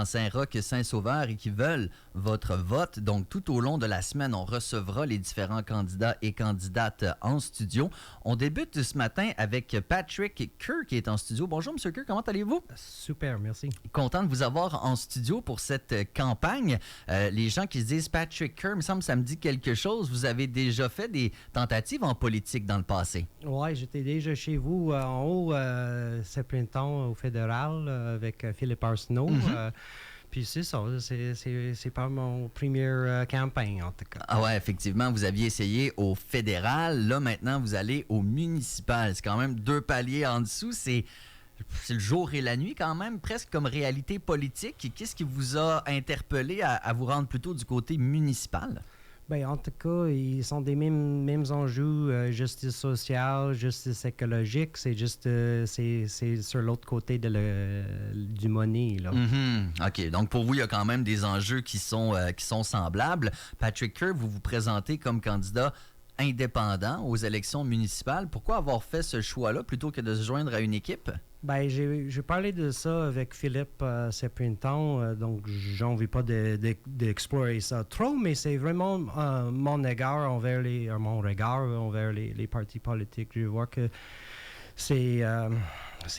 Saint-Roch, Saint-Sauveur et qui veulent votre vote. Donc, tout au long de la semaine, on recevra les différents candidats et candidates en studio. On débute ce matin avec Patrick Kerr qui est en studio. Bonjour, M. Kerr, comment allez-vous? Super, merci. Content de vous avoir en studio pour cette campagne. Les gens qui se disent Patrick Kerr, il me semble que ça me dit quelque chose. Vous avez déjà fait des tentatives en politique dans le passé? Oui, j'étais déjà chez vous en haut ce printemps au fédéral avec Philippe Arsenault. Puis c'est ça, c'est pas mon première campagne en tout cas. Ah ouais, effectivement, vous aviez essayé au fédéral. Là, maintenant, vous allez au municipal. C'est quand même 2 paliers en dessous. C'est le jour et la nuit quand même, presque comme réalité politique. Qu'est-ce qui vous a interpellé à vous rendre plutôt du côté municipal? Bien, en tout cas, ils sont des mêmes enjeux, justice sociale, justice écologique. C'est juste, c'est sur l'autre côté du money, là. OK. Donc, pour vous, il y a quand même des enjeux qui sont semblables. Patrick Kerr, vous vous présentez comme candidat indépendant aux élections municipales. Pourquoi avoir fait ce choix-là plutôt que de se joindre à une équipe? Ben, j'ai parlé de ça avec Philippe ce printemps, donc j'en veux pas d'explorer ça trop, mais c'est vraiment mon regard envers les partis politiques. Je vois que c'est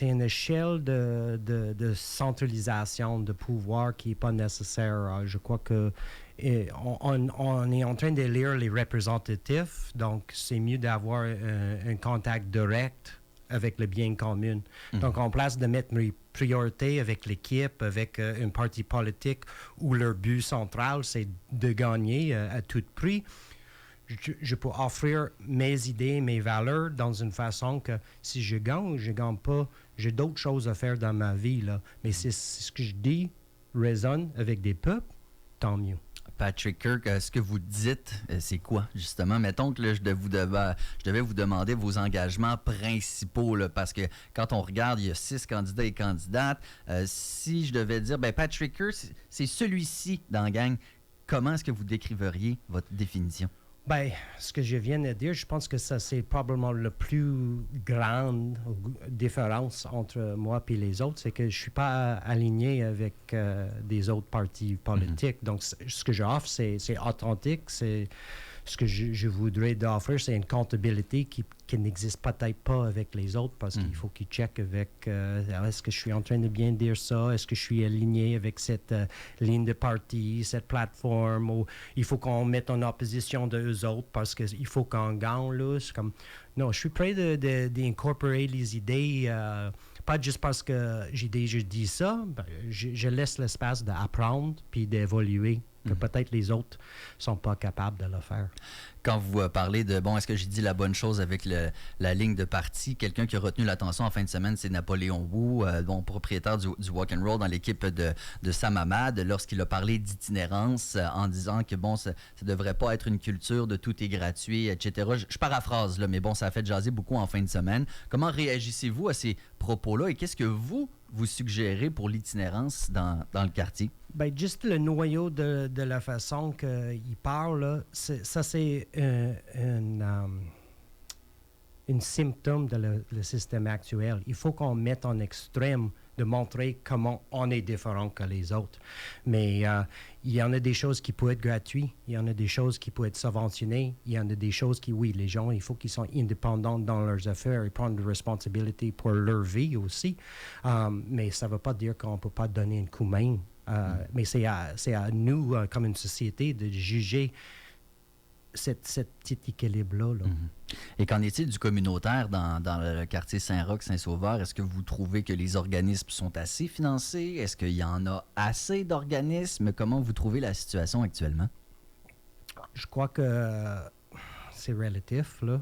une échelle de centralisation de pouvoir qui n'est pas nécessaire. Je crois que on est en train d'élire les représentatifs, donc c'est mieux d'avoir un contact direct avec le bien commun. Donc, en place de mettre mes priorités avec l'équipe, avec un parti politique où leur but central, c'est de gagner à tout prix, je peux offrir mes idées, mes valeurs dans une façon que si je gagne pas, j'ai d'autres choses à faire dans ma vie, là. Mais c'est ce que je dis résonne avec des peuples, tant mieux. Patrick Kerr, ce que vous dites, c'est quoi, justement? Mettons que là, je devais vous demander vos engagements principaux, là, parce que quand on regarde, il y a 6 candidats et candidates. Si je devais dire, Patrick Kerr, c'est celui-ci dans la gang, comment est-ce que vous décriveriez votre définition? Ben, ce que je viens de dire, je pense que ça, c'est probablement la plus grande différence entre moi et les autres, c'est que je suis pas aligné avec des autres partis politiques. Donc, ce que j'offre, c'est authentique, c'est ce que je voudrais d'offrir, c'est une comptabilité qui n'existe peut-être pas avec les autres parce qu'il faut qu'ils checkent avec est-ce que je suis en train de bien dire ça, est-ce que je suis aligné avec cette ligne de parti, cette plateforme, ou il faut qu'on mette en opposition d'eux autres parce qu'il faut qu'on gagne, là. C'est comme, non, je suis prêt d'incorporer les idées, pas juste parce que j'ai déjà dit ça, je laisse l'espace d'apprendre puis d'évoluer. Que peut-être les autres ne sont pas capables de le faire. Quand vous parlez de, est-ce que j'ai dit la bonne chose avec la ligne de parti? Quelqu'un qui a retenu l'attention en fin de semaine, c'est Napoléon Wu, propriétaire du Walk and Roll dans l'équipe de Sam Hamad, lorsqu'il a parlé d'itinérance en disant que, ça ne devrait pas être une culture de tout est gratuit, etc. Je paraphrase, là, mais ça a fait jaser beaucoup en fin de semaine. Comment réagissez-vous à ces propos-là et qu'est-ce que vous suggérez pour l'itinérance dans le quartier? Ben, juste le noyau de la façon qu'il parle, là, c'est un symptôme de le système actuel. Il faut qu'on mette en extrême de montrer comment on est différent que les autres. Mais il y en a des choses qui peuvent être gratuites, il y en a des choses qui peuvent être subventionnées, il y en a des choses qui, oui, les gens, il faut qu'ils soient indépendants dans leurs affaires et prendre des responsabilités pour leur vie aussi. Mais ça ne veut pas dire qu'on ne peut pas donner un coup de main. Mais c'est à nous, comme une société, de juger cet petit équilibre-là. Là. Et qu'en est-il du communautaire dans le quartier Saint-Roch, Saint-Sauveur? Est-ce que vous trouvez que les organismes sont assez financés? Est-ce qu'il y en a assez d'organismes? Comment vous trouvez la situation actuellement? Je crois que c'est relatif, là.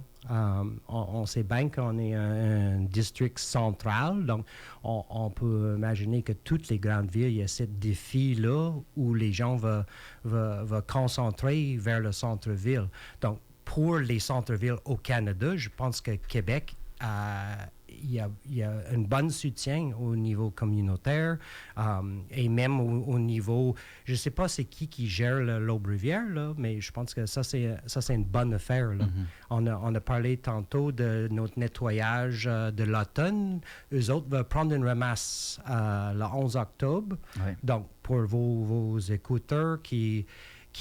On sait bien qu'on est un district central, donc on peut imaginer que toutes les grandes villes, il y a ce défi-là où les gens vont concentrer vers le centre-ville. Donc, pour les centres-villes au Canada, je pense que Québec il y a un bon soutien au niveau communautaire et même au niveau, je ne sais pas c'est qui gère l'Aube-Rivière, là, mais je pense que ça, c'est une bonne affaire. Là. On a parlé tantôt de notre nettoyage de l'automne. Eux autres veulent prendre une ramasse le 11 octobre. Oui. Donc, pour vos écouteurs qui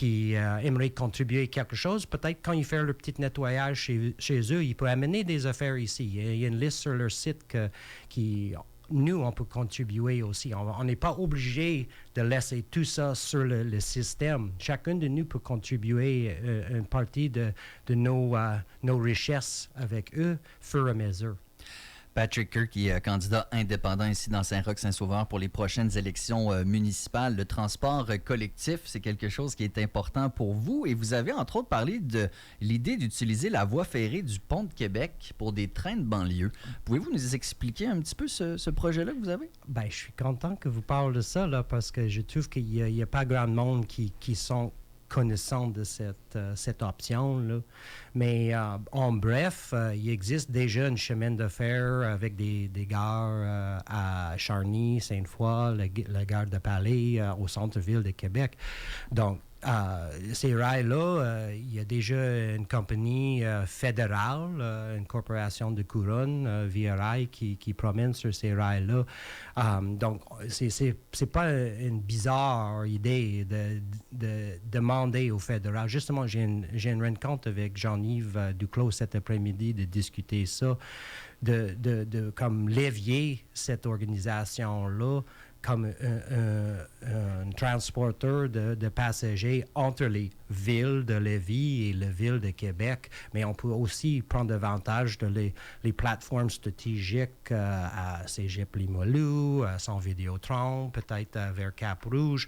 aimeraient contribuer quelque chose, peut-être quand ils font le petit nettoyage chez eux, ils peuvent amener des affaires ici. Il y a une liste sur leur site nous, on peut contribuer aussi. On n'est pas obligé de laisser tout ça sur le système. Chacun de nous peut contribuer une partie de nos richesses avec eux, fur et à mesure. Patrick Kerr, qui est candidat indépendant ici dans Saint-Roch-Saint-Sauveur pour les prochaines élections municipales. Le transport collectif, c'est quelque chose qui est important pour vous. Et vous avez, entre autres, parlé de l'idée d'utiliser la voie ferrée du Pont de Québec pour des trains de banlieue. Pouvez-vous nous expliquer un petit peu ce projet-là que vous avez? Bien, je suis content que vous parlez de ça, là, parce que je trouve qu'il n'y a pas grand monde qui sont connaissant de cette option-là. Mais en bref, il existe déjà une chemin de fer avec des gares à Charny, Sainte-Foy, la gare de Palais, au centre-ville de Québec. Donc, ces rails-là, il y a déjà une compagnie fédérale, une corporation de couronne, Via Rail, qui promène sur ces rails-là. Donc, c'est pas une bizarre idée de demander au fédéral. Justement, j'ai une rencontre avec Jean-Yves Duclos cet après-midi de discuter ça, de comme levier cette organisation-là comme un transporteur de passagers entre les villes de Lévis et la ville de Québec. Mais on peut aussi prendre avantage de les plateformes stratégiques à Cégep-Limoilou, à son Vidéotron, peut-être vers Cap-Rouge.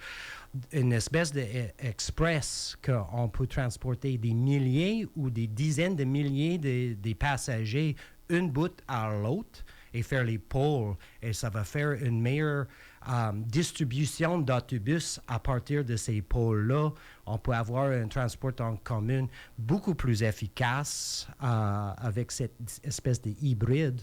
Une espèce d'express qu'on peut transporter des milliers ou des dizaines de milliers de passagers une bout à l'autre et faire les pôles. Et ça va faire une meilleure distribution d'autobus à partir de ces pôles-là. On peut avoir un transport en commun beaucoup plus efficace avec cette espèce de hybride.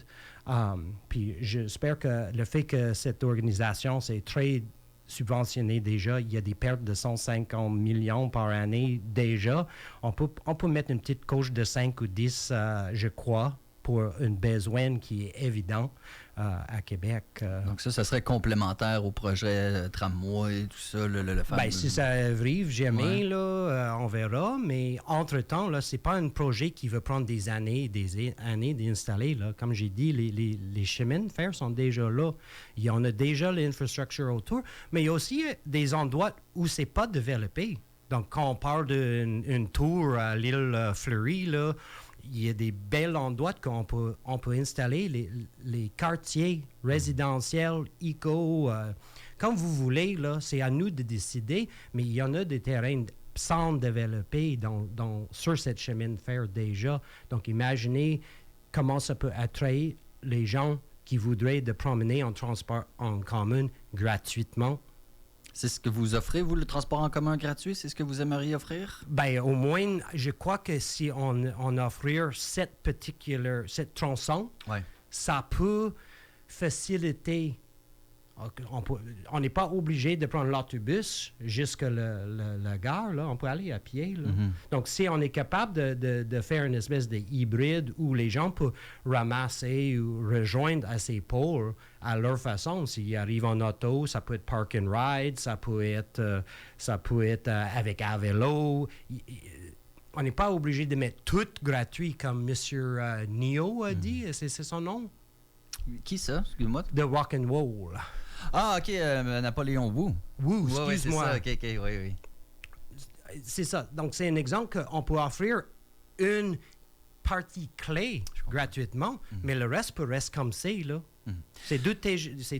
Puis j'espère que le fait que cette organisation, c'est très subventionné déjà, il y a des pertes de 150 millions par année déjà. On peut mettre une petite couche de 5 ou 10, je crois, pour un besoin qui est évident à Québec. Donc ça serait complémentaire au projet tramway et tout ça, le fameux... Bien, si ça arrive jamais, là, on verra, mais entre-temps, là, c'est pas un projet qui va prendre des années d'installer. Là. Comme j'ai dit, les chemins de fer sont déjà là. Il y en a déjà l'infrastructure autour, mais il y a aussi des endroits où c'est pas développé. Donc, quand on parle d'une tour à l'île Fleury, là, il y a des bels endroits qu'on peut installer, les quartiers résidentiels, comme vous voulez, là, c'est à nous de décider, mais il y en a des terrains sans développer sur cette chemin de fer déjà. Donc, imaginez comment ça peut attirer les gens qui voudraient de promener en transport en commun gratuitement. C'est ce que vous offrez, vous, le transport en commun gratuit? C'est ce que vous aimeriez offrir? Bien, au moins, je crois que si on offrir cette tronçon, ça peut faciliter. On n'est pas obligé de prendre l'autobus jusqu'à la gare. Là. On peut aller à pied. Là. Mm-hmm. Donc, si on est capable de faire une espèce de hybride où les gens peuvent ramasser ou rejoindre à ces pôles à leur façon, s'ils arrivent en auto, ça peut être park and ride, ça peut être avec à vélo. On n'est pas obligé de mettre tout gratuit comme M. Nio a dit. C'est son nom? Qui ça? Excuse-moi. The Rock and Roll. Ah, OK, Napoléon Wu. Wu, excuse-moi. Ouais, c'est ça, OK, oui. C'est ça. Donc, c'est un exemple qu'on peut offrir une partie clé gratuitement, mais le reste peut rester comme c'est, là. C'est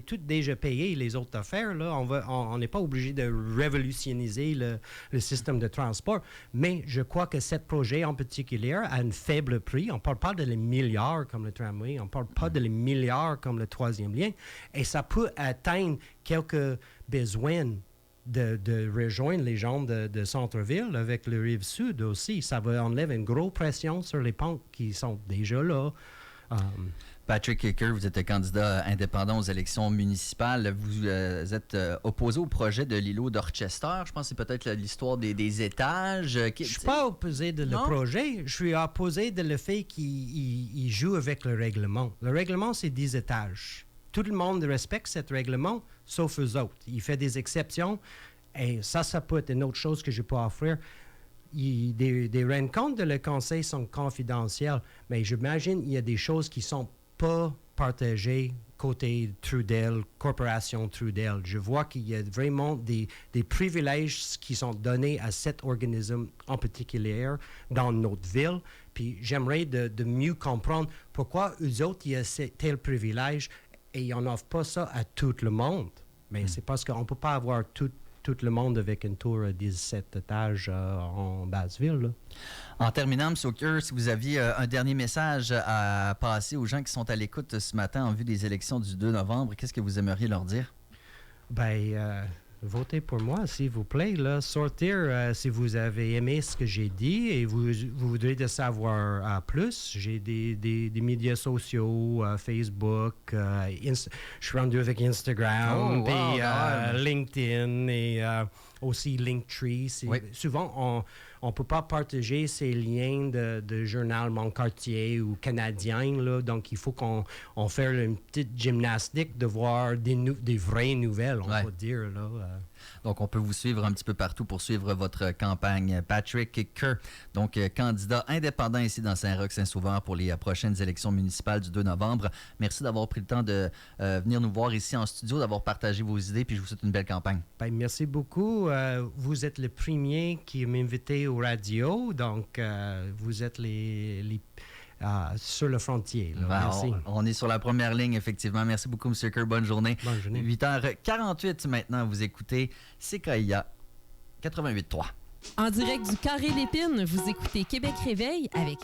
tout déjà payé, les autres affaires, là. On n'est pas obligé de révolutioniser le système de transport, mais je crois que ce projet en particulier a un faible prix. On ne parle pas de les milliards comme le tramway, on ne parle pas de les milliards comme le troisième lien, et ça peut atteindre quelques besoins de rejoindre les gens de centre-ville avec le rive sud aussi. Ça va enlever une grosse pression sur les ponts qui sont déjà là. Patrick Kerr, vous êtes candidat indépendant aux élections municipales. Vous êtes opposé au projet de l'îlot d'Orchester. Je pense que c'est peut-être l'histoire des étages. Je ne suis pas opposé de le projet. Je suis opposé de le fait qu'il joue avec le règlement. Le règlement, c'est 10 étages. Tout le monde respecte ce règlement, sauf eux autres. Il fait des exceptions. Et ça peut être une autre chose que je peux offrir. Des rencontres de le conseil sont confidentielles, mais j'imagine qu'il y a des choses qui ne sont pas partagées côté Trudel, Corporation Trudel. Je vois qu'il y a vraiment des privilèges qui sont donnés à cet organisme en particulier dans notre ville. Puis j'aimerais de mieux comprendre pourquoi eux autres, il y a tel privilège et ils n'en offrent pas ça à tout le monde. Mais c'est parce qu'on ne peut pas avoir tout le monde avec une tour à 17 étages en Basse-Ville. Là. En terminant, M. Kerr, si vous aviez un dernier message à passer aux gens qui sont à l'écoute ce matin en vue des élections du 2 novembre, qu'est-ce que vous aimeriez leur dire? Votez pour moi, s'il vous plaît. Là. Sortir si vous avez aimé ce que j'ai dit et vous voudrez de savoir plus. J'ai des médias sociaux, Facebook, je suis rendu avec Instagram, LinkedIn et aussi Linktree. Oui. Souvent, on ne peut pas partager ces liens de journal Mon Quartier ou canadien. Là, donc, il faut qu'on fasse une petite gymnastique de voir des vraies nouvelles, on peut dire. Là. Donc, on peut vous suivre un petit peu partout pour suivre votre campagne. Patrick Kerr, donc candidat indépendant ici dans Saint-Roch-Saint-Sauveur pour les prochaines élections municipales du 2 novembre. Merci d'avoir pris le temps de venir nous voir ici en studio, d'avoir partagé vos idées, puis je vous souhaite une belle campagne. Merci beaucoup. Vous êtes le premier qui m'invitait au radio, donc vous êtes les sur le frontier. Là. Merci. On est sur la première ligne, effectivement. Merci beaucoup, M. Kerr. Bonne journée. Bonne journée. 8h48 maintenant, vous écoutez CKIA 88.3. En direct du Carré d'Épine, vous écoutez Québec Réveil avec...